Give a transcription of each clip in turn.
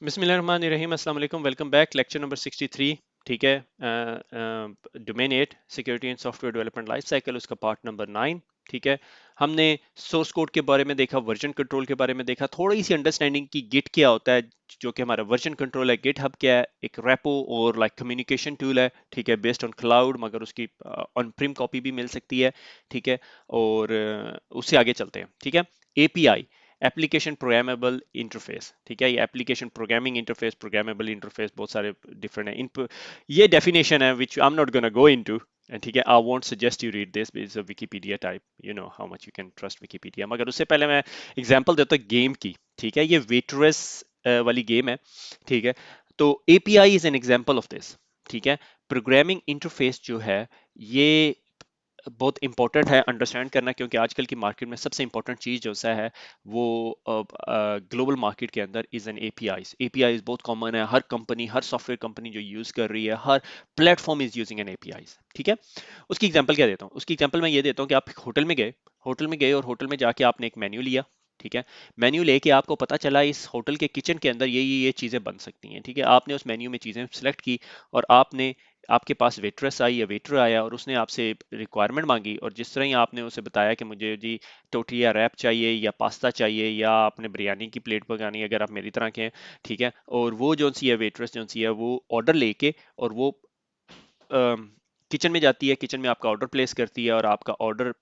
बिस्मिल्लाहिर्रहमानिर्रहीम अस्सलाम वालेकुम वेलकम बैक लेक्चर नंबर 63। ठीक है, domain 8 security and software development life cycle, उसका पार्ट नंबर 9। ठीक है, हमने सोर्स कोड के बारे में देखा, वर्जन कंट्रोल के बारे में देखा, थोड़ी सी अंडरस्टैंडिंग की गिट क्या होता है, जो कि हमारा वर्जन कंट्रोल है, गिट हब क्या है, एक रेपो और लाइक कम्युनिकेशन टूल है। ठीक है, बेस्ड ऑन क्लाउड, मगर उसकी ऑन प्रिम कॉपी भी मिल सकती है। ठीक है, और उससे आगे चलते हैं। ठीक है, एपीआई, एप्लीकेशन प्रोग्रामेबल इंटरफेस। ठीक है, ये application programming interface, programmable interface, बहुत सारे डिफरेंट है ये डेफिनेशन है which I am not gonna go into. ठीक है, I won't suggest you read this, is a Wikipedia type, you know how much you can trust Wikipedia. मगर उससे पहले मैं एग्जांपल देता हूँ गेम की। ठीक है, ये वेटरस वाली गेम है। ठीक है, तो API is an example of this. ठीक है, प्रोग्रामिंग इंटरफेस जो है, ये बहुत इंपॉर्टेंट है अंडरस्टैंड करना, क्योंकि आजकल की मार्केट में सबसे इंपॉर्टेंट चीज जो सा है वो ग्लोबल मार्केट के अंदर इज एन एपीआईज। एपीआईज बहुत कॉमन है, हर कंपनी, हर सॉफ्टवेयर कंपनी जो यूज कर रही है, हर platform is using an APIs. ठीक है, उसकी एग्जांपल क्या देता हूँ, उसकी एग्जांपल मैं ये देता हूँ कि आप होटल में गए और होटल में जाके आपने एक मेन्यू लिया। ठीक है, मेन्यू लेके आपको पता चला इस होटल के किचन के अंदर ये चीजें बन सकती हैं। ठीक है, आपने उस मेन्यू में चीजें सेलेक्ट की और आपने, आपके पास वेट्रेस आई या वेटर आया और उसने आपसे रिक्वायरमेंट मांगी, और जिस तरह ही आपने उसे बताया कि मुझे जी टोटिया रैप चाहिए या पास्ता चाहिए या आपने बिरयानी की प्लेट पकानी है, अगर आप मेरी तरह के हैं। ठीक है, और वो जो सी है वेट्रेस जो सी है वो ऑर्डर लेके और वो किचन में जाती है, किचन में आपका ऑर्डर प्लेस करती है और आपका ऑर्डर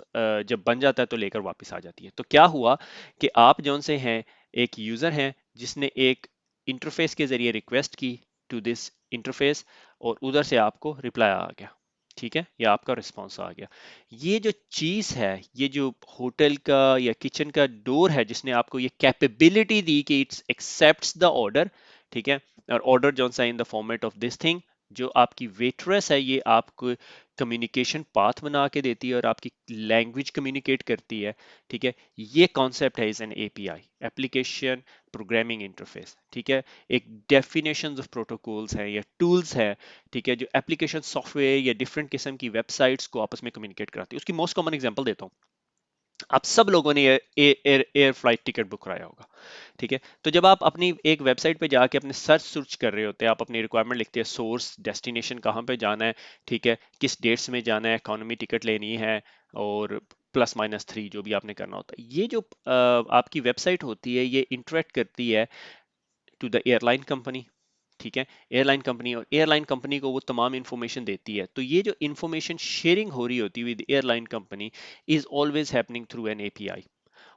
जब बन जाता है तो लेकर वापस आ जाती है। तो क्या हुआ कि आप जौन से हैं, एक यूजर हैं जिसने एक इंटरफेस के जरिए रिक्वेस्ट की टू दिस इंटरफेस, और उधर से आपको रिप्लाई आ गया। ठीक है, या आपका रिस्पॉन्स आ गया। ये जो चीज है, ये जो होटल का या किचन का डोर है, जिसने आपको ये कैपेबिलिटी दी कि इट्स एक्सेप्ट्स द ऑर्डर। ठीक है, और ऑर्डर जौन सा in the format of this thing, जो आपकी वेट्रेस है, ये आपको कम्युनिकेशन पाथ बना के देती है और आपकी लैंग्वेज कम्युनिकेट करती है। ठीक है, ये कॉन्सेप्ट है is an API, application programming interface. ठीक है, एक डेफिनेशंस ऑफ प्रोटोकॉल्स हैं या टूल्स हैं। ठीक है, जो एप्लीकेशन सॉफ्टवेयर या डिफरेंट किस्म की वेबसाइट्स को आपस में कम्युनिकेट कराती है। उसकी मोस्ट कॉमन एग्जांपल देता हूँ, आप सब लोगों ने एयर फ्लाइट टिकट बुक कराया होगा। ठीक है, तो जब आप अपनी एक वेबसाइट पे जाके अपने सर्च कर रहे होते हैं, आप अपनी रिक्वायरमेंट लिखते हैं, सोर्स डेस्टिनेशन कहाँ पे जाना है, ठीक है, किस डेट्स में जाना है, इकोनॉमी टिकट लेनी है, और +-3 जो भी आपने करना होता है, ये जो आपकी वेबसाइट होती है, ये इंटरेक्ट करती है टू द एयरलाइन कंपनी। ठीक है, एयरलाइन कंपनी, और एयरलाइन कंपनी को वो तमाम इंफॉर्मेशन देती है। तो ये जो इंफॉर्मेशन शेयरिंग हो रही होती है with airline company is always happening through an API.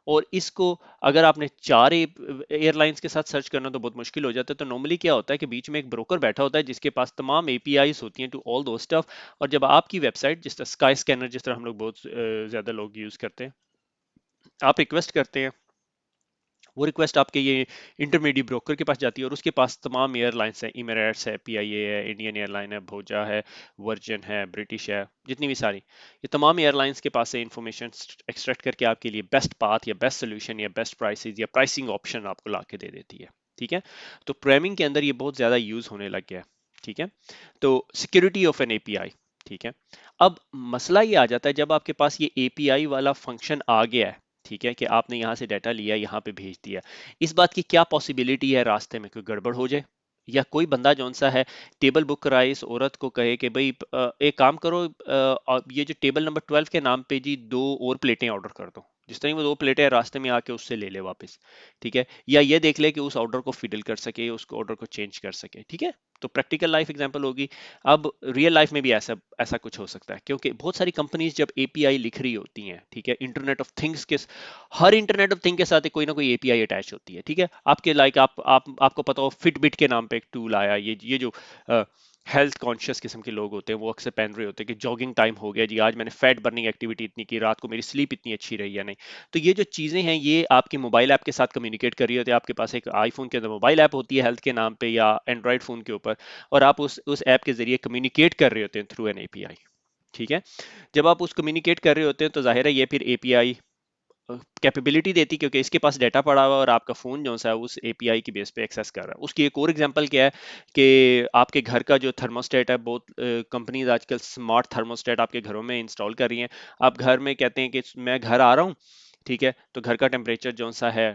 और इसको अगर आपने चार एयरलाइंस के साथ सर्च करना तो बहुत मुश्किल हो जाता है। तो नॉर्मली क्या होता है कि बीच में एक ब्रोकर बैठा होता है जिसके पास तमाम एपीआईज होती हैं टू ऑल दो स्टफ। और जब आपकी वेबसाइट, जिस तरह स्काई स्कैनर, जिस तरह हम लोग बहुत ज्यादा लोग यूज करते हैं, आप रिक्वेस्ट करते हैं, वो रिक्वेस्ट आपके ये इंटरमीडिएट ब्रोकर के पास जाती है और उसके पास तमाम एयरलाइंस हैं, इमिरेट्स है, पीआईए है, इंडियन एयरलाइन है, भोजा है, वर्जिन है, ब्रिटिश है, जितनी भी सारी, ये तमाम एयरलाइंस के पास से इंफॉर्मेशन एक्सट्रैक्ट करके आपके लिए बेस्ट पाथ या बेस्ट सोल्यूशन या बेस्ट प्राइसेस या प्राइसिंग ऑप्शन आपको ला के दे देती है। ठीक है, तो प्रोग्रामिंग के अंदर ये बहुत ज़्यादा यूज़ होने लग गया है। ठीक है, तो सिक्योरिटी ऑफ एन एपीआई। ठीक है, अब मसला ये आ जाता है जब आपके पास ये एपीआई वाला फंक्शन आ गया है। ठीक है, कि आपने यहाँ से डाटा लिया, यहाँ पे भेज दिया, इस बात की क्या पॉसिबिलिटी है रास्ते में कोई गड़बड़ हो जाए, या कोई बंदा जौन सा है टेबल बुक कराए, इस औरत को कहे कि भाई एक काम करो, ये जो टेबल नंबर 12 के नाम पे जी 2 और प्लेटें ऑर्डर कर दो, जिस तरह वो 2 प्लेटें रास्ते में आके उससे ले ले वापस। ठीक है, या ये देख ले कि उस ऑर्डर को फिडल कर सके, उस ऑर्डर को चेंज कर सके। ठीक है, तो प्रैक्टिकल लाइफ एग्जांपल होगी। अब रियल लाइफ में भी ऐसा ऐसा कुछ हो सकता है, क्योंकि बहुत सारी कंपनीज जब एपीआई लिख रही होती हैं, ठीक है, इंटरनेट ऑफ थिंग्स के, हर इंटरनेट ऑफ थिंग के साथ कोई ना कोई एपीआई अटैच होती है। ठीक है, आपके लाइक आपको पता हो फिटबिट के नाम पे एक टूल आया, ये जो हेल्थ कॉन्शियस किस्म के लोग होते हैं वो अक्सर पहन रहे होते हैं कि जॉगिंग टाइम हो गया जी, आज मैंने फैट बर्निंग एक्टिविटी इतनी की, रात को मेरी स्लीप इतनी अच्छी रही या नहीं। तो ये जो चीजें हैं ये आपकी मोबाइल ऐप के साथ कम्युनिकेट कर रही होती है। आपके पास एक आईफोन के अंदर मोबाइल ऐप होती है हेल्थ के नाम पे, या एंड्रॉइड फोन के ऊपर, और आप उस ऐप के जरिए कम्युनिकेट कर रहे होते हैं थ्रू एन एपीआई। ठीक है, जब आप उस कम्युनिकेट कर रहे होते हैं तो जाहिर है ये फिर एपीआई कैपेबिलिटी देती, क्योंकि इसके पास डाटा पड़ा हुआ है और आपका फोन जो सा है उस एपीआई की बेस पे एक्सेस कर रहा है। उसकी एक और एग्जांपल क्या है कि आपके घर का जो थर्मोस्टेट है, बहुत कंपनीज आजकल स्मार्ट थर्मोस्टेट आपके घरों में इंस्टॉल कर रही हैं। आप घर में कहते हैं कि मैं घर आ रहा हूँ, ठीक है, तो घर का टेम्परेचर जो सा है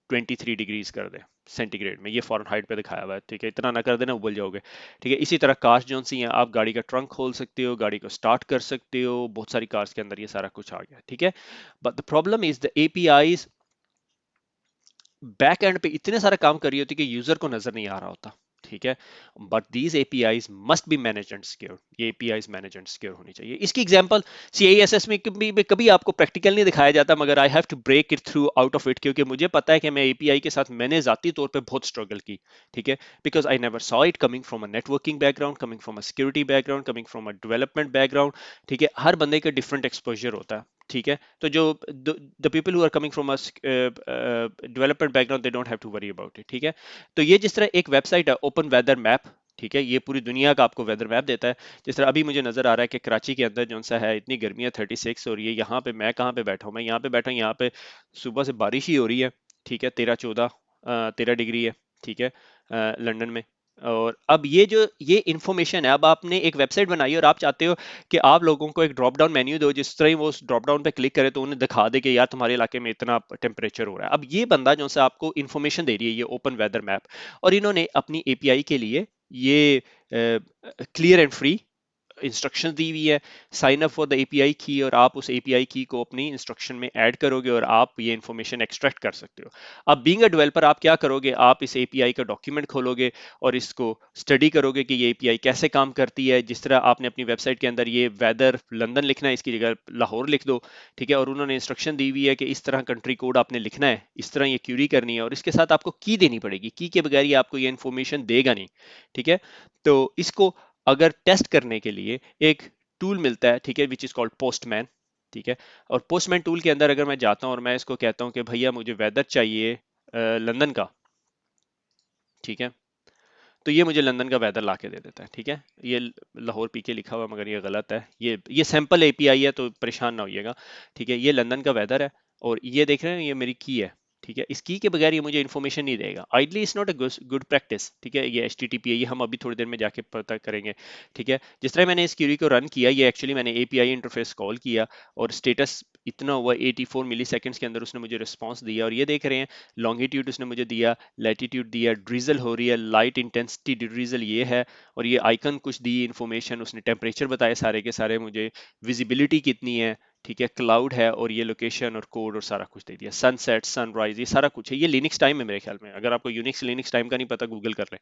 23 डिग्रीज कर दे सेंटीग्रेड में, ये फ़ारेनहाइट पे दिखाया हुआ है, ठीक है, इतना ना कर देना उबल जाओगे, ठीक है। इसी तरह कार्स जो सी हैं, आप गाड़ी का ट्रंक खोल सकते हो, गाड़ी को स्टार्ट कर सकते हो, बहुत सारी कार्स के अंदर ये सारा कुछ आ गया, ठीक है। But the problem is the APIs back and पे इतने सारे काम कर रही होती है कि यूजर को नजर नहीं आ रहा होता, ठीक है। But these APIs must be managed and secure, ये एपीआईज मैनेज्ड एंड सिक्योर होनी चाहिए। इसकी एग्जांपल सीआईएसएस में कभी आपको प्रैक्टिकल नहीं दिखाया जाता, मगर I have to break it through out of it, क्योंकि मुझे पता है कि मैं एपीआई के साथ मैंने जाती तौर पे बहुत स्ट्रगल की, ठीक है। Because I never saw it coming from a networking background, coming from a security background, coming from a development background, ठीक है। हर बंदे का डिफरेंट एक्सपोजर होता है, ठीक है। तो जो the people who are coming from a development background, they don't have to worry about it, ठीक है। तो ये जिस तरह एक वेबसाइट है ओपन वेदर मैप, ठीक है, ये पूरी दुनिया का आपको वेदर मैप देता है। जिस तरह अभी मुझे नजर आ रहा है कि कराची के अंदर जो सा है इतनी गर्मी है 36, और ये यहाँ पे मैं कहाँ पे बैठा हूँ, मैं यहाँ पे बैठा हूँ, यहाँ पे सुबह से बारिश ही हो रही है, ठीक है, 13 डिग्री है, ठीक है, लंदन में। और अब ये इंफॉर्मेशन है, अब आपने एक वेबसाइट बनाई है और आप चाहते हो कि आप लोगों को एक ड्रॉप डाउन मेन्यू दो, जिस तरह ही वो उस ड्रॉप डाउन पे क्लिक करे तो उन्हें दिखा दे कि यार तुम्हारे इलाके में इतना टेम्परेचर हो रहा है। अब ये बंदा जो सा आपको इन्फॉर्मेशन दे रही है, ये ओपन वेदर मैप, और इन्होंने अपनी एपीआई के लिए ये क्लियर एंड फ्री इंस्ट्रक्शन दी हुई है, sign up for the API key, और आप उस एपीआई की को अपनी इंस्ट्रक्शन में ऐड करोगे और आप ये इंफॉर्मेशन एक्सट्रैक्ट कर सकते हो। अब बीइंग अ डेवलपर आप क्या करोगे, आप इस एपीआई का डॉक्यूमेंट खोलोगे और इसको स्टडी करोगे कि ये एपीआई कैसे काम करती है। जिस तरह आपने अपनी वेबसाइट के अंदर ये वेदर लंदन लिखना है, इसकी जगह लाहौर लिख दो, ठीक है, और उन्होंने इंस्ट्रक्शन दी हुई है कि इस तरह कंट्री कोड आपने लिखना है, इस तरह ये क्यूरी करनी है, और इसके साथ आपको की देनी पड़ेगी, की के बगैर ये आपको ये इंफॉर्मेशन देगा नहीं, ठीक है। तो इसको अगर टेस्ट करने के लिए एक टूल मिलता है, ठीक है, विच इज कॉल्ड पोस्टमैन, ठीक है। और पोस्टमैन टूल के अंदर अगर मैं जाता हूं और मैं इसको कहता हूं कि भैया मुझे वेदर चाहिए लंदन का, ठीक है, तो ये मुझे लंदन का वेदर ला के दे देता है, ठीक है। ये लाहौर पीके लिखा हुआ मगर ये गलत है, ये सैंपल एपीआई है तो परेशान ना होइएगा, ठीक है। ये लंदन का वेदर है और ये देख रहे हैं, ये मेरी की है, ठीक है। इस की के बगैर ये मुझे इन्फॉर्मेशन नहीं देगा, ideally it's not a good practice, ठीक है। ये एचटीटीपी है, ये हम अभी थोड़ी देर में जाके पता करेंगे, ठीक है। जिस तरह मैंने इस क्यूरी को रन किया, ये एक्चुअली मैंने एपीआई इंटरफेस कॉल किया और स्टेटस इतना हुआ 84 मिली सेकेंड्स के अंदर उसने मुझे रिस्पॉन्स दिया, और ये देख रहे हैं लॉन्गिट्यूड उसने मुझे दिया, लैटिट्यूड दिया, ड्रिजल हो रही है, लाइट इंटेंसिटी ड्रिजल ये है, और ये आइकन कुछ दी इंफॉर्मेशन, उसने टेम्परेचर बताए सारे के सारे मुझे, विजिबिलिटी कितनी है, ठीक है, क्लाउड है, और ये लोकेशन और कोड और सारा कुछ दे दिया, सनसेट सनराइज ये सारा कुछ है। ये लिनक्स टाइम है मेरे ख्याल में, अगर आपको यूनिक्स लिनक्स टाइम का नहीं पता गूगल कर लें।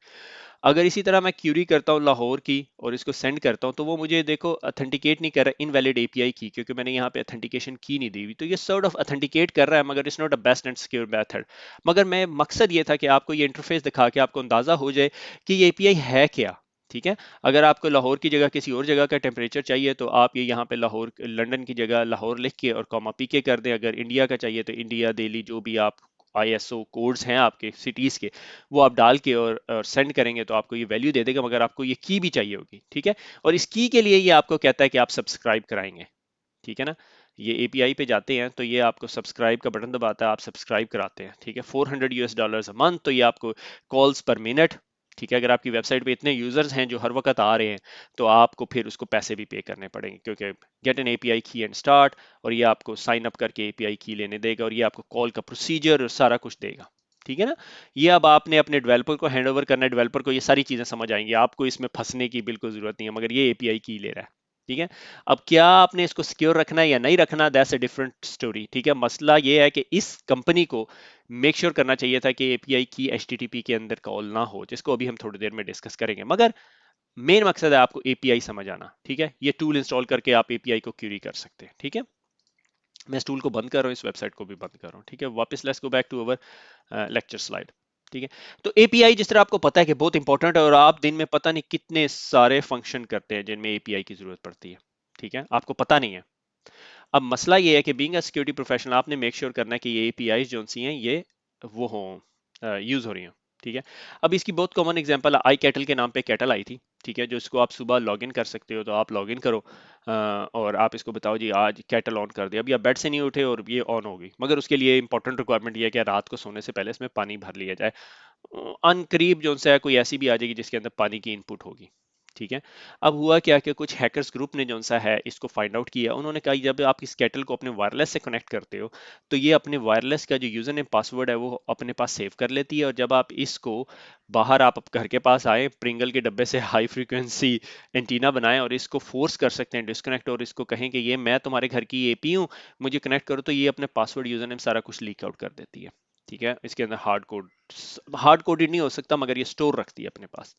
अगर इसी तरह मैं क्यूरी करता हूँ लाहौर की और इसको सेंड करता हूँ, तो वो मुझे देखो अथेंटिकेट नहीं कर रहा, इनवैलिड एपीआई की, क्योंकि मैंने यहाँ पे अथेंटिकेशन की नहीं दी हुई। तो ये सॉर्ट ऑफ अथेंटिकेट कर रहा है मगर it's not a best and secure method. मगर मैं मकसद ये था कि आपको ये इंटरफेस दिखा के आपको अंदाजा हो जाए कि ये एपीआई है क्या, ठीक है। अगर आपको लाहौर की जगह किसी और जगह का टेम्परेचर चाहिए तो आप ये यहाँ पे लाहौर लंदन की जगह लाहौर लिख के और कॉमा पीके कर दें। अगर इंडिया का चाहिए तो इंडिया दिल्ली जो भी आप आईएसओ कोड्स हैं आपके सिटीज के, वो आप डाल के और सेंड करेंगे तो आपको ये वैल्यू दे देगा, मगर आपको ये की भी चाहिए होगी, ठीक है। और इस की के लिए ये आपको कहता है कि आप सब्सक्राइब कराएंगे, ठीक है ना। ये एपीआई पे जाते हैं तो ये आपको सब्सक्राइब का बटन दबाता है, आप सब्सक्राइब कराते हैं, ठीक है। $400 अ मंथ, तो ये आपको कॉल्स पर मिनट, ठीक है। अगर आपकी वेबसाइट पे इतने यूजर्स हैं जो हर वक्त आ रहे हैं तो आपको फिर उसको पैसे भी पे करने पड़ेंगे, क्योंकि गेट एन एपीआई की एंड स्टार्ट, और ये आपको साइन अप करके एपीआई की लेने देगा, और ये आपको कॉल का प्रोसीजर और सारा कुछ देगा, ठीक है ना। ये अब आपने अपने डेवलपर को हैंड ओवर करना है, डेवलपर को ये सारी चीजें समझ आएंगी, आपको इसमें फंसने की बिल्कुल जरूरत नहीं है, मगर ये एपीआई की ले रहा है, ठीक है। अब क्या आपने इसको सिक्योर रखना है या नहीं रखना, दैट्स अ डिफरेंट स्टोरी, ठीक है। मसला ये है कि इस कंपनी को मेक श्योर करना चाहिए था कि एपीआई की एचटीटीपी के अंदर कॉल ना हो, जिसको अभी हम थोड़ी देर में डिस्कस करेंगे। मगर मेन मकसद है आपको एपीआई समझ आना, ठीक है। ये टूल इंस्टॉल करके आप एपीआई को क्यूरी कर सकते हैं, ठीक है। मैं इस टूल को बंद कर रहा हूँ, इस वेबसाइट को भी बंद कर रहा हूँ, ठीक है। वापस let's go back to our lecture slide, ठीक है। तो एपीआई जिस तरह आपको पता है कि बहुत इंपॉर्टेंट है, और आप दिन में पता नहीं कितने सारे फंक्शन करते हैं जिनमें एपीआई की जरूरत पड़ती है, ठीक है, आपको पता नहीं है। अब मसला ये है कि बीइंग अ सिक्योरिटी प्रोफेशनल आपने मेक श्योर करना है कि ये एपीआई जो सी हैं ये वो हों, यूज हो रही हैं, ठीक है। अब इसकी बहुत कॉमन एग्जांपल आई कैटल के नाम पे कैटल आई थी, ठीक है, जो इसको आप सुबह लॉगिन कर सकते हो, तो आप लॉगिन करो और आप इसको बताओ जी आज कैटल ऑन कर दिया, अभी आप बेड से नहीं उठे और ये ऑन होगी, मगर उसके लिए इंपॉर्टेंट रिक्वायरमेंट ये है कि रात को सोने से पहले इसमें पानी भर लिया जाए। अन करीब जो सा है कोई ऐसी भी आ जाएगी जिसके अंदर पानी की इनपुट होगी, ठीक है। अब हुआ क्या कि कुछ हैकर्स ग्रुप ने जो सा है इसको फाइंड आउट किया। उन्होंने कहा जब आप इस केटल को अपने वायरलेस से कनेक्ट करते हो तो ये अपने वायरलेस का जो यूजर नेम पासवर्ड है वो अपने पास सेव कर लेती है, और जब आप इसको बाहर आप घर के पास आए प्रिंगल के डब्बे से हाई फ्रीक्वेंसी एंटीना बनाएं और इसको फोर्स कर सकते हैं डिस्कनेक्ट, और इसको कहें कि ये मैं तुम्हारे घर की एपी हूँ, मुझे कनेक्ट करो, तो ये अपने पासवर्ड यूजर नेम सारा कुछ लीक आउट कर देती है। ठीक है, इसके अंदर हार्ड कोडेड नहीं हो सकता मगर ये स्टोर रखती है अपने पास।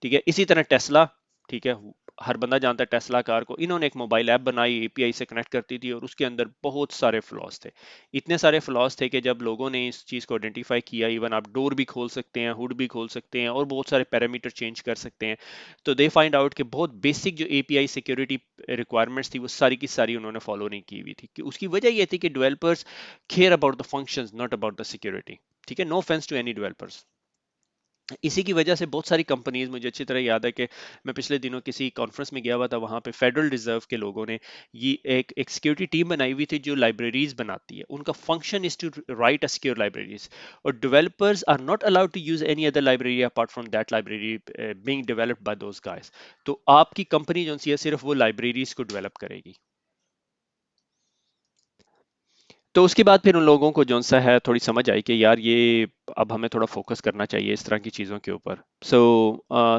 ठीक है, इसी तरह टेस्ला, ठीक है, हर बंदा जानता है टेस्ला कार को, इन्होंने एक मोबाइल ऐप बनाई एपीआई से कनेक्ट करती थी और उसके अंदर बहुत सारे फ्लॉज थे। इतने सारे फ्लॉज थे कि जब लोगों ने इस चीज़ को आइडेंटिफाई किया, इवन आप डोर भी खोल सकते हैं, हुड भी खोल सकते हैं और बहुत सारे पैरामीटर चेंज कर सकते हैं, तो दे फाइंड आउट कि बहुत बेसिक जो एपीआई सिक्योरिटी रिक्वायरमेंट्स थी वो सारी की सारी उन्होंने फॉलो नहीं की हुई थी। कि उसकी वजह ये थी कि developers care about the functions not about the security. ठीक है, no offence to any developers. इसी की वजह से बहुत सारी कंपनीज, मुझे अच्छी तरह याद है कि मैं पिछले दिनों किसी कॉन्फ्रेंस में गया हुआ था, वहां पे फेडरल रिजर्व के लोगों ने ये एक सिक्योरिटी टीम बनाई हुई थी जो लाइब्रेरीज बनाती है। उनका function is to write a secure libraries, और developers are not allowed to use any other library apart from that library being developed by those guys. तो आपकी कंपनी जो सी है सिर्फ वो लाइब्रेरीज को डेवलप करेगी। तो उसके बाद फिर उन लोगों को जौन सा है थोड़ी समझ आई कि यार ये अब हमें थोड़ा फोकस करना चाहिए इस तरह की चीज़ों के ऊपर। So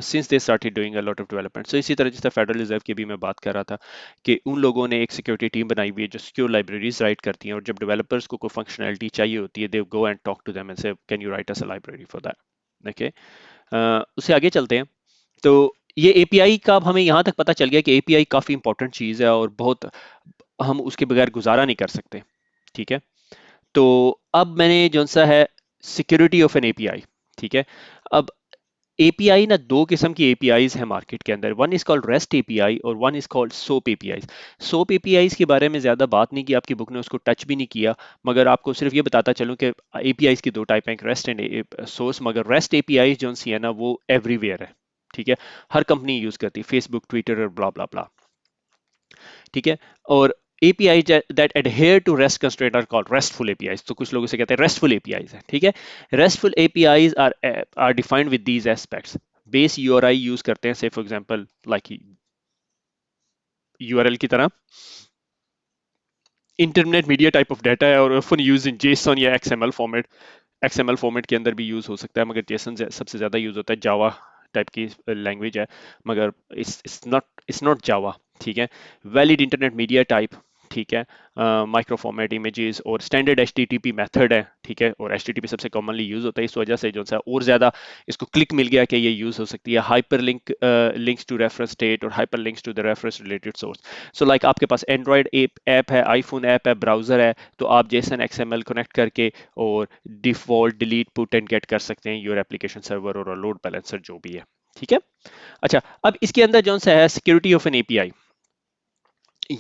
since they started doing a lot of development, so इसी तरह जैसे फेडरल रिजर्व की भी मैं बात कर रहा था कि उन लोगों ने एक सिक्योरिटी टीम बनाई हुई है जो सिक्योर लाइब्रेरीज राइट करती हैं, और जब डेवलपर्स को कोई फंक्शनैलिटी चाहिए होती है they go and talk to them and say can you write us a library for that. Okay, उससे आगे चलते हैं। तो ये एपीआई का अब हमें यहाँ तक पता चल गया कि एपीआई काफ़ी इंपॉर्टेंट चीज़ है और बहुत हम उसके बगैर गुजारा नहीं कर सकते। ठीक है, तो अब मैंने जो सा है सिक्योरिटी ऑफ एन एपीआई। ठीक है, अब एपीआई ना दो किस्म की एपीआईज है मार्केट के अंदर, one is called REST API और one is called SOAP APIs. SOAP APIs के बारे में ज्यादा बात नहीं की, आपकी बुक ने उसको टच भी नहीं किया, मगर आपको सिर्फ ये बताता चलूं कि एपीआईज की दो टाइप हैं, रेस्ट एंड सोर्स। मगर रेस्ट एपीआईज जो सी है ना वो एवरीवेयर है। ठीक है, हर कंपनी यूज करती है, फेसबुक, ट्विटर और ब्ला ब्ला ब्ला। ठीक है, और API that adhere to REST constraint are called RESTful APIs। तो कुछ लोग इसे कहते हैं RESTful APIs है। ठीक है, RESTful APIs are defined with these aspects। Base URI use करते हैं, से फॉर एग्जांपल लाइक URL की तरह। Internet media type of data है और ऑफन यूज इन जेसन या XML फॉर्मेट। XML फॉर्मेट के अंदर भी यूज हो सकता है, मगर जेसन सबसे ज्यादा यूज होता है। जावा टाइप की लैंग्वेज है, मगर इट्स नॉट जावा। ठीक है, वैलिड इंटरनेट मीडिया टाइप। ठीक है, माइक्रो फॉर्मेट इमेजेस और स्टैंडर्ड HTTP मेथड है। ठीक है, और HTTP सबसे कॉमनली यूज होता है, इस वजह से जो सा और ज्यादा इसको क्लिक मिल गया कि ये यूज हो सकती है। Hyper links to reference state और hyper links to the reference related source. So like आपके पास एंड्रॉयड ऐप है, आईफोन ऐप है, ब्राउजर है, तो आप जेसन XML कनेक्ट करके और default delete put and get कर सकते हैं योर एप्लीकेशन सर्वर और लोड बैलेंसर जो भी है। ठीक है, अच्छा, अब इसके अंदर जो सा है सिक्योरिटी ऑफ एन एपीआई,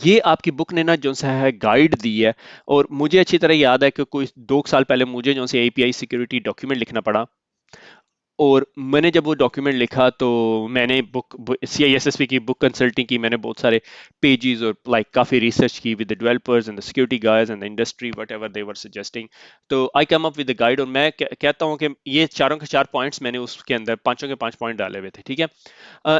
ये आपकी बुक ने ना जो सा है गाइड दी है। और मुझे अच्छी तरह याद है कि कोई 2 साल पहले मुझे जो से एपीआई सिक्योरिटी डॉक्यूमेंट लिखना पड़ा, और मैंने जब वो डॉक्यूमेंट लिखा तो मैंने CISSP की बुक कंसल्टिंग की, मैंने बहुत सारे पेजेस और लाइक काफ़ी रिसर्च की with the developers and the security guys and the industry whatever they were suggesting. तो I come up with the guide, और मैं कहता हूँ कि ये चारों के चार पॉइंट्स मैंने उसके अंदर पांचों के पांच पॉइंट डाले हुए थे। ठीक है,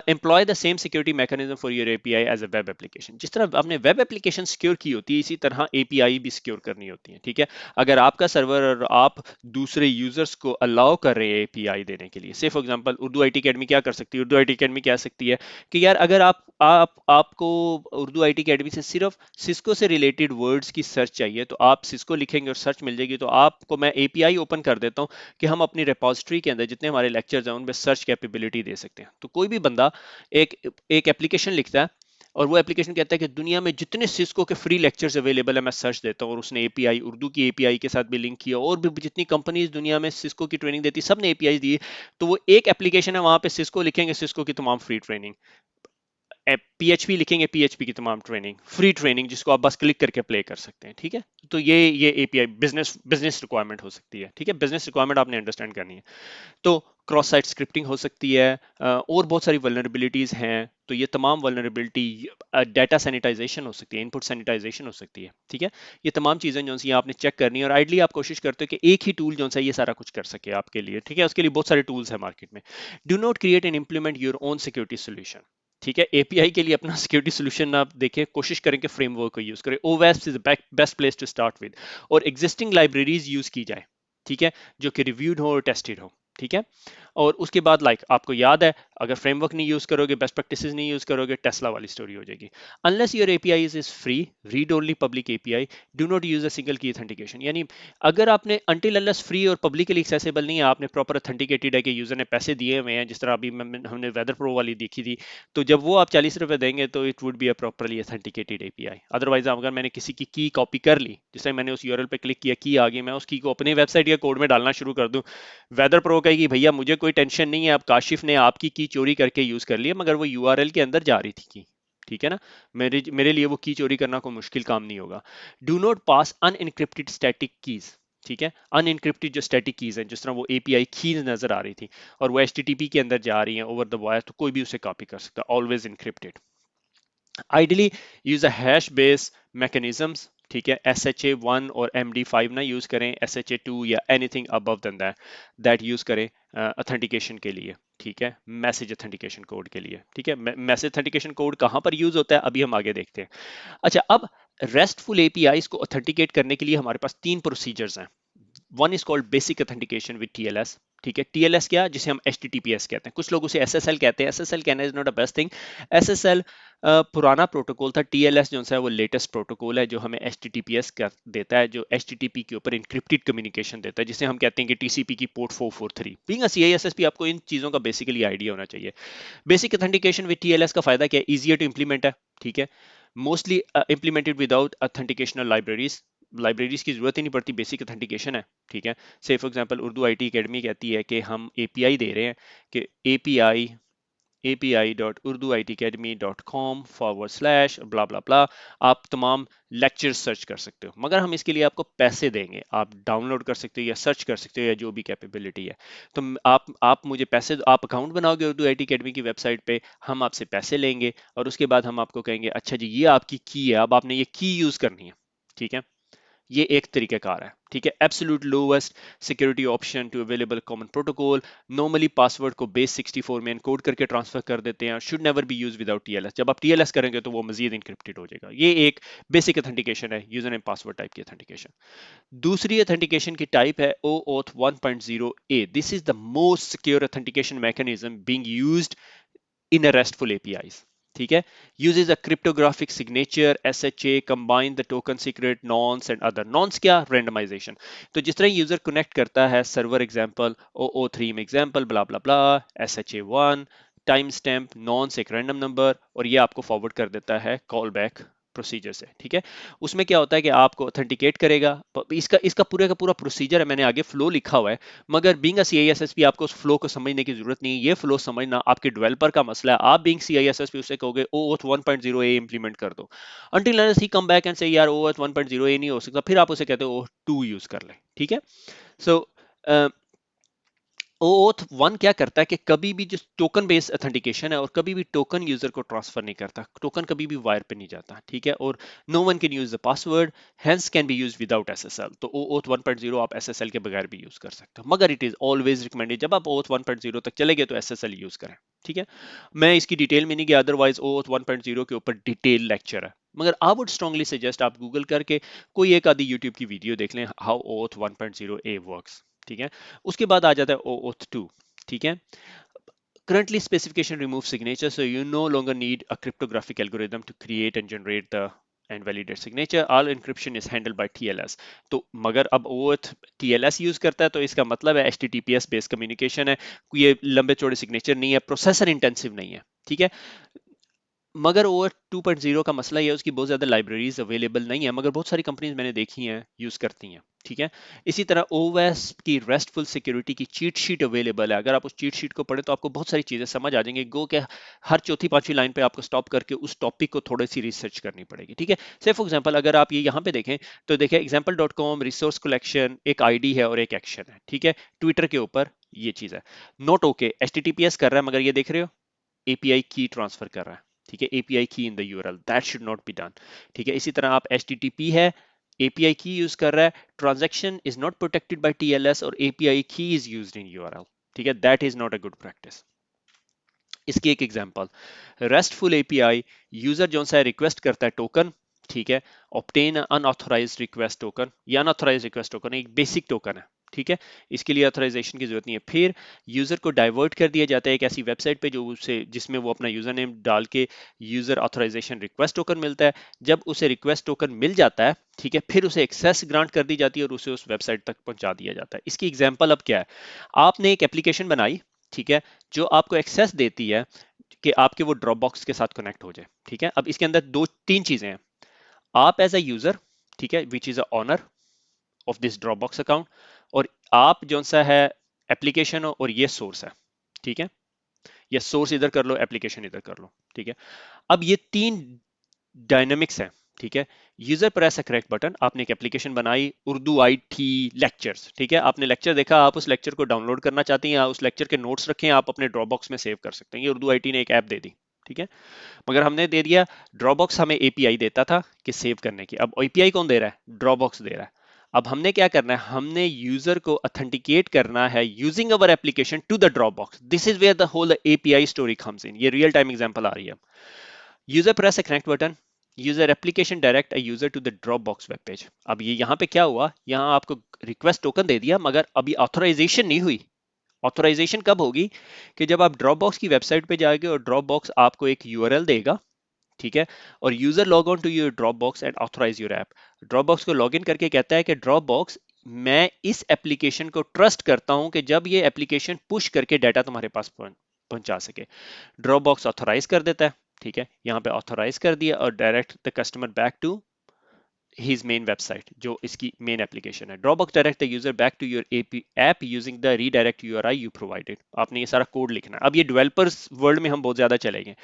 employ the same security mechanism for your API as a web application. जिस तरह आपने वेब एप्लीकेशन सिक्योर की होती है, इसी तरह एपीआई भी सिक्योर करनी होती है। ठीक है, अगर आपका सर्वर और आप दूसरे यूजर्स को अलाउ कर रहे हैं एपीआई देने के लिए, से for example Urdu IT academy क्या कर सकती है, उर्दू आईटी अकेडमी कह सकती है कि यार अगर आपको उर्दू आईटी अकेडमी से सिर्फ सिस्को से रिलेटेड वर्ड्स की सर्च चाहिए, तो आप सिस्को लिखेंगे और सर्च मिल जाएगी, तो आपको मैं एपीआई ओपन कर देता हूं कि हम अपनी रिपोजिटरी के अंदर जितने हमारे लेक्चर्स हैं उनमें सर्च कैपेबिलिटी दे सकते हैं। तो कोई भी बंदा एक एक एप्लीकेशन लिखता है और वो एप्लीकेशन कहता है कि दुनिया में जितने सिस्को के फ्री लेक्चर्स अवेलेबल है मैं सर्च देता हूँ, और उसने एपीआई उर्दू की एपीआई के साथ भी लिंक किया, और भी जितनी कंपनीज दुनिया में सिस्को की ट्रेनिंग देती सब ने एपीआई दी, तो वो एक एप्लीकेशन है, वहां पे सिस्को लिखेंगे, सिस्को की तमाम फ्री ट्रेनिंग, PHP लिखेंगे, PHP की तमाम ट्रेनिंग, फ्री ट्रेनिंग जिसको आप बस क्लिक करके प्ले कर सकते हैं। ठीक है, तो ये एपीआई बिजनेस बिजनेस रिक्वायरमेंट हो सकती है। ठीक है, बिजनेस रिक्वायरमेंट आपने अंडरस्टैंड करनी है। तो क्रॉस साइट स्क्रिप्टिंग हो सकती है, और बहुत सारी वल्नरेबिलिटीज हैं, तो ये तमाम वल्नरेबिलिटी, डाटा सैनिटाइजेशन हो सकती है, इनपुट सैनिटाइजेशन हो सकती है। ठीक है, ये तमाम चीज़ें जो सी आपने चेक करनी है, और आइडली आप कोशिश करते हो कि एक ही टूल जो सा ये सारा कुछ कर सके आपके लिए। ठीक है, उसके लिए बहुत सारे टूल्स हैं मार्केट में। Do not create and implement your own security solution. ठीक है। एपीआई के लिए अपना सिक्योरिटी सोल्यूशन आप देखें, कोशिश करें कि फ्रेमवर्क को यूज करें। ओवेस्प is the best place to start with, और एग्जिस्टिंग लाइब्रेरीज यूज की जाए, ठीक है, जो कि रिव्यूड हो और टेस्टेड हो, ठीक है। और उसके बाद आपको याद है, अगर फ्रेमवर्क नहीं यूज करोगे, बेस्ट प्रैक्टिसेस नहीं यूज करोगे, टेस्ला वाली स्टोरी हो जाएगी। Unless your API is free, read only public API, do not use a single की ऑथेंटिकेशन। यानी अगर आपने अनटिल अनलेस फ्री और पब्लिकली एक्सेसिबल नहीं है, आपने प्रॉपर ऑथेंटिकेटेड है कि यूजर ने पैसे दिए हुए हैं, जिस तरह अभी हमने वेदर प्रो वाली देखी थी, तो जब वो आप 40 रुपए देंगे तो it would be a properly authenticated API. Otherwise अगर मैंने किसी की कॉपी कर ली, जिससे मैंने उस यूआरएल पे क्लिक किया, की आ गई, मैं उस की को अपने वेबसाइट या कोड में डालना शुरू कर दूं, वेदर प्रो कहेगी भैया मुझे कोई टेंशन नहीं है, अब काशिफ ने आपकी की चोरी करके यूज कर लिया, मगर वो यूआरएल के अंदर जा रही थी की, ठीक है ना। मेरे मेरे लिए वो की चोरी करना कोई मुश्किल काम नहीं होगा। Do not pass unencrypted static keys, ठीक है। अनइनक्रिप्टेड जो स्टैटिक कीज हैं, जिस तरह वो एपीआई कीज नजर आ रही थी और वो एचटीटीपी के अंदर जा रही हैं ओवर द वायर, तो कोई भी उसे कॉपी कर सकता है, always encrypted. Ideally use a hash base mechanisms, ठीक है। SHA-1 और MD5 ना यूज करें, SHA-2 या anything above than that use करें ऑथेंटिकेशन के लिए, ठीक है, मैसेज ऑथेंटिकेशन कोड के लिए, ठीक है। मैसेज ऑथेंटिकेशन कोड कहां पर यूज होता है, अभी हम आगे देखते हैं। अच्छा, अब रेस्टफुल एपीआईज को ऑथेंटिकेट करने के लिए हमारे पास 3 प्रोसीजर्स हैं। One is called basic authentication with TLS, ठीक है। टीएलएस क्या, जिसे हम एचटीटीपीएस कहते हैं, कुछ लोग उसे एसएसएल कहते हैं। एसएसएल कहना is not a best thing. SSL पुराना प्रोटोकॉल था, टीएलएस जो है वो लेटेस्ट प्रोटोकॉल है, जो हमें एचटीटीपीएस कर देता है, जो एचटीटीपी के ऊपर इंक्रिप्टेड कम्युनिकेशन देता है, जिसे हम कहते हैं कि टीसीपी की पोर्ट 443। बीइंग अ सीआईएसएसपी आपको इन चीजों का बेसिकली आइडिया होना चाहिए। बेसिक ऑथेंटिकेशन विद टीएलएस का फायदा क्या है, इजियर टू इंप्लीमेंट है, ठीक है। Mostly implemented without authenticational libraries, libraries की जरूरत ही नहीं पड़ती, बेसिक ऑथेंटिकेशन है, ठीक है। से for example Urdu IT academy कहती है कि हम एपीआई दे रहे हैं, कि एपीआई api.urduitacademy.com/ ब्ला ब्ला ब्ला, आप तमाम लेक्चर सर्च कर सकते हो, मगर हम इसके लिए आपको पैसे देंगे। आप डाउनलोड कर सकते हो या सर्च कर सकते हो या जो भी कैपेबिलिटी है। तो आप मुझे पैसे, आप अकाउंट बनाओगे उर्दू आईटी अकेडमी की वेबसाइट पे, हम आपसे पैसे लेंगे और उसके बाद हम आपको कहेंगे अच्छा जी ये आपकी की है, अब आपने ये की यूज करनी है, ठीक है। ये एक तरीकेकार है, ठीक है। Absolute lowest security option to available common protocol. Normally password को बेस 64 में एनकोड करके ट्रांसफर कर देते हैं। Should never be use without TLS, जब आप टीएलएस करेंगे तो वो मजीद इंक्रिप्टेड हो जाएगा। ये एक बेसिक ऑथेंटिकेशन है, यूजर नेम पासवर्ड टाइप की ऑथेंटिकेशन। दूसरी ऑथेंटिकेशन की टाइप है OAuth 1.0a। This is the most secure authentication mechanism being used in a RESTful APIs, ठीक है। uses a cryptographic signature SHA, combine the token secret, nonce and other। nonce क्या, randomization। तो जिस तरह user connect करता है server example OO3 में example ब्ला ब्ला ब्ला, SHA-1 time stamp, नॉन्स एक रैंडम नंबर, और ये आपको फॉरवर्ड कर देता है कॉल बैक प्रोसीजर से, ठीक है। उसमें क्या होता है कि आपको ऑथेंटिकेट करेगा, इसका इसका पूरा का पूरा प्रोसीजर है, मैंने आगे फ्लो लिखा हुआ है, मगर बीइंग अ सीआईएसएसपी आपको उस फ्लो को समझने की जरूरत नहीं है। ये फ्लो समझना आपके डेवलपर का मसला है। आप बीइंग सीआईएसएसपी उसे कहोगे OAuth 1.0a इंप्लीमेंट कर दो, until unless he come back and से यार OAuth 1.0a नहीं हो सकता, फिर आप उसे कहते हो OAuth 2 यूज कर ले, ठीक है। सो OAuth 1 क्या करता है कि कभी भी जो टोकन बेस्ड ऑथेंटिकेशन है, और कभी भी टोकन यूजर को ट्रांसफर नहीं करता, टोकन कभी भी वायर पे नहीं जाता, ठीक है। और no one can use the password, hence can be use without SSL. तो OAuth 1.0 आप एसएसएल के बगैर भी यूज कर सकते हो, मगर इट इज ऑलवेज रिकमेंडेड जब आप OAuth 1.0 तक चले गए तो एसएसएल यूज करें, ठीक है। मैं इसकी डिटेल में नहीं गया, अदरवाइज OAuth 1.0 के ऊपर डिटेल लेक्चर है, मगर आई वुड स्ट्रांगली सजेस्ट आप गूगल करके कोई एक आधी यूट्यूब की वीडियो देख लें, हाउ OAuth 1.0a वर्क्स, ठीक है। उसके बाद आ जाता है OAuth 2, ठीक है। Currently specification removes signature, so you no longer need a cryptographic algorithm to create and generate the and validate signature. All encryption is handled by TLS। तो मगर अब OAuth TLS यूज करता है, तो इसका मतलब है HTTPS बेस्ड कम्युनिकेशन है, ये लंबे चौड़े सिग्नेचर नहीं है, प्रोसेसर इंटेंसिव नहीं है, ठीक है। मगर OAuth 2.0 का मसला ये है, उसकी बहुत ज़्यादा लाइब्रेरीज अवेलेबल नहीं है, मगर बहुत सारी कंपनीज मैंने देखी हैं यूज़ करती हैं, ठीक है। इसी तरह OWASP की रेस्टफुल सिक्योरिटी की चीट शीट अवेलेबल है। अगर आप उस चीट शीट को पढ़ें तो आपको बहुत सारी चीज़ें समझ आ जाएंगी। गो के हर चौथी पांचवी लाइन पे आपको स्टॉप करके उस टॉपिक को थोड़ी सी रिसर्च करनी पड़ेगी, ठीक है। से फॉर एग्जाम्पल अगर आप ये यहाँ पे देखें तो देखें example.com रिसोर्स कलेक्शन, एक आईडी है और एक एक्शन है, ठीक है। ट्विटर के ऊपर ये चीज़ है, नोट ओके HTTPS कर रहा है, मगर ये देख रहे हो API की ट्रांसफर कर रहा है, ठीक है। API की in the URL, that should not be done, ठीक है। इसी तरह आप HTTP है, API की यूज कर रहा है, transaction is not protected by TLS और API की इज यूज्ड इन URL, ठीक है। That is not a good practice. इसकी एक एग्जांपल, रेस्टफुल एपीआई, यूजर जो सा रिक्वेस्ट करता है टोकन, ठीक है, ऑब्टेन अनऑथोराइज्ड रिक्वेस्ट टोकन, ये अनऑथोराइज्ड रिक्वेस्ट टोकन एक बेसिक टोकन है, ठीक है, इसके लिए ऑथराइजेशन की जरूरत नहीं है। फिर यूजर को डाइवर्ट कर दिया जाता है एक ऐसी वेबसाइट पे जो उसे जिसमें वो अपना यूजर नेम डाल के यूजर ऑथराइजेशन रिक्वेस्ट टोकन मिलता है। जब उसे रिक्वेस्ट टोकन मिल जाता है, ठीक है, फिर उसे एक्सेस ग्रांट कर दी जाती है और उसे उस वेबसाइट तक पहुंचा दिया जाता है। इसकी एग्जांपल अब क्या है, आपने एक एप्लीकेशन बनाई, ठीक है, जो आपको एक्सेस देती है कि आपके वो ड्रॉप बॉक्स के साथ कनेक्ट हो जाए, ठीक है। अब इसके अंदर दो तीन चीजें हैं, आप एज अ यूजर, ठीक है, which is a owner of this Dropbox account, और आप जो सा है एप्लीकेशन हो और ये सोर्स है, ठीक है, या सोर्स इधर कर लो, एप्लीकेशन इधर कर लो, ठीक है। अब ये तीन डायनेमिक्स है, ठीक है। User press a correct button, आपने एक एप्लीकेशन बनाई, उर्दू IT लेक्चर्स, ठीक है, आपने लेक्चर देखा, आप उस लेक्चर को डाउनलोड करना चाहती हैं, उस लेक्चर के नोट्स रखें, आप अपने ड्रॉप बॉक्स में सेव कर सकते हैं। ये उर्दू IT ने एक ऐप दे दी, ठीक है, मगर हमने दे दिया, ड्रॉपबॉक्स हमें API देता था कि सेव करने की, अब API कौन दे रहा है, ड्रॉपबॉक्स दे रहा है। अब हमने क्या करना है, हमने यूजर को ऑथेंटिकेट करना है using our application to the Dropbox. This is where the whole API story comes in. ये रियल टाइम एग्जांपल आ रही है। User press a connect button, user application direct a user to the Dropbox web page. अब ये यहाँ पे क्या हुआ, यहाँ आपको रिक्वेस्ट टोकन दे दिया, मगर अभी ऑथराइजेशन नहीं हुई। ऑथराइजेशन कब होगी, कि जब आप ड्रॉपबॉक्स की वेबसाइट पे जाओगे और ड्रॉपबॉक्स आपको एक URL देगा, ठीक है, और user log on to your Dropbox and authorise your app. Dropbox को लॉग इन करके कहता है कि ड्रॉपबॉक्स, मैं इस एप्लीकेशन को ट्रस्ट करता हूं कि जब ये एप्लीकेशन पुश करके डाटा तुम्हारे पास पहुंचा सके। ड्रॉपबॉक्स ऑथराइज कर देता है, ठीक है, यहाँ पे ऑथराइज कर दिया और direct the customer back to his main website, जो इसकी मेन एप्लीकेशन है। Dropbox direct the user back to your app using the redirect URI you provided। आपने ये सारा कोड लिखना है। अब ये डेवलपर्स वर्ल्ड में हम बहुत ज्यादा चलेंगे।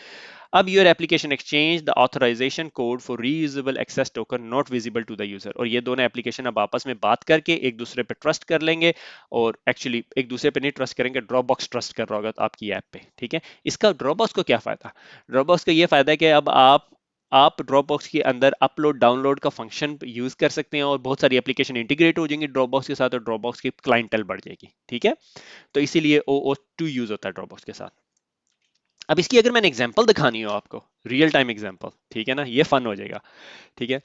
अब your application exchange the authorization code for reusable access token not visible to the user। और ये दोनों एप्लीकेशन अब आपस में बात करके एक दूसरे पे ट्रस्ट कर लेंगे, और एक्चुअली एक दूसरे पे नहीं ट्रस्ट करेंगे, ड्रॉपबॉक्स ट्रस्ट कर रहा होगा आपकी ऐप पे, ठीक है। इसका ड्रॉपबॉक्स को क्या फायदा, ड्रॉपबॉक्स का ये फायदा है कि अब आप ड्रॉपबॉक्स के अंदर अपलोड डाउनलोड का फंक्शन यूज कर सकते हैं, और बहुत सारी एप्लीकेशन इंटीग्रेट हो जाएंगी ड्रॉपबॉक्स के साथ, और ड्रॉपबॉक्स की क्लाइंटल बढ़ जाएगी, ठीक है। तो इसीलिए OAuth 2 यूज होता है ड्रॉपबॉक्स के साथ। अब इसकी अगर मैंने एग्जांपल दिखानी हो आपको, रियल टाइम एग्जांपल, ठीक है ना, ये फन हो जाएगा, ठीक है।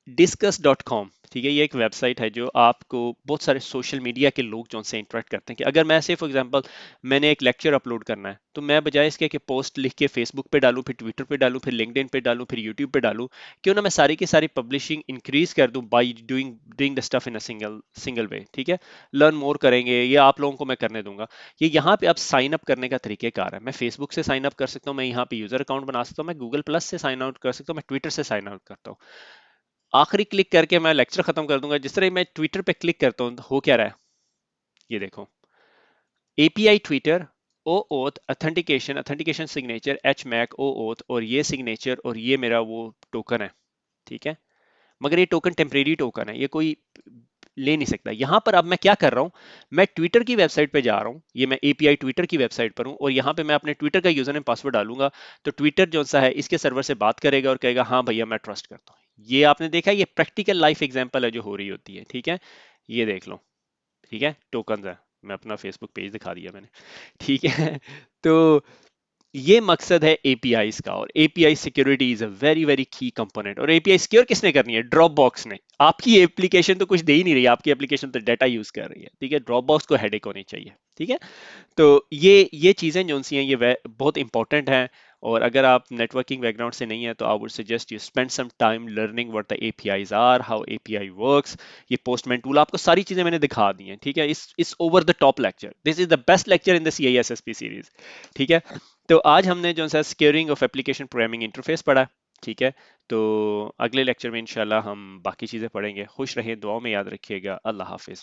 discuss.com, ठीक है, ये एक वेबसाइट है जो आपको बहुत सारे सोशल मीडिया के लोग जो उनसे इंटरेक्ट करते हैं। कि अगर मैं से फॉर एग्जांपल मैंने एक लेक्चर अपलोड करना है, तो मैं बजाय इसके कि पोस्ट लिख के फेसबुक पे डालूं, फिर ट्विटर पे डालूं, फिर लिंक्डइन पे डालूं, फिर यूट्यूब पे डालूं, क्यों ना मैं सारी की सारी पब्लिशिंग इंक्रीज कर दूं by doing the stuff in a single way, ठीक है। लर्न मोर करेंगे, ये आप लोगों को मैं करने दूंगा। ये यहाँ पे आप साइन अप करने का तरीकेकार है। मैं फेसबुक से साइन अप कर सकता हूँ, मैं यहाँ पे यूजर अकाउंट बना सकता हूँ, मैं गूगल प्लस से साइन आउट कर सकता हूँ, मैं ट्विटर से साइन आउट करता हूँ। आखिरी क्लिक करके मैं लेक्चर खत्म कर दूंगा। जिस तरह मैं ट्विटर पे क्लिक करता हूँ, हो क्या रहा है, ये देखो, API Twitter, OAuth authentication signature HMAC OAuth, और ये सिग्नेचर और ये मेरा वो टोकन है, ठीक है। मगर ये टोकन टेम्परेरी टोकन है, ये कोई ले नहीं सकता। यहां पर अब मैं क्या कर रहा हूं, मैं ट्विटर की वेबसाइट पे जा रहा हूं, ये मैं API ट्विटर की वेबसाइट पर हूं, और यहां पे मैं अपने ट्विटर का यूजर नेम पासवर्ड डालूंगा, तो ट्विटर जो सा है इसके सर्वर से बात करेगा और कहेगा हाँ भैया मैं ट्रस्ट करता हूँ। ये आपने देखा, ये प्रैक्टिकल लाइफ एग्जांपल है जो हो रही होती है, ठीक है। ये देख लो, ठीक है, टोकन है, मैं अपना फेसबुक पेज दिखा दिया मैंने, ठीक है। तो ये मकसद है APIs का, और API security is a very very की कंपोनेंट। और API सिक्योर किसने करनी है, ड्रॉपबॉक्स ने। आपकी एप्लीकेशन तो कुछ दे ही नहीं रही, आपकी एप्लीकेशन तो डाटा यूज कर रही है, ठीक है। ड्रॉपबॉक्स को हेडेक होनी चाहिए, ठीक है। तो ये चीजें जो सी हैं ये बहुत इंपॉर्टेंट हैं। और अगर आप नेटवर्किंग बैकग्राउंड से नहीं है, तो I would suggest you spend some time learning what the APIs are, how API works. ये पोस्टमैन टूल, आपको सारी चीजें मैंने दिखा दी हैं, ठीक है। इस over the top lecture, this is the best lecture in the CISSP series, ठीक है। तो आज हमने जो सा securing of application programming interface पढ़ा, ठीक है। तो अगले लेक्चर में इंशाल्लाह हम बाकी चीजें पढ़ेंगे। खुश रहें, दुआओं में याद रखिएगा। अल्लाह हाफिज।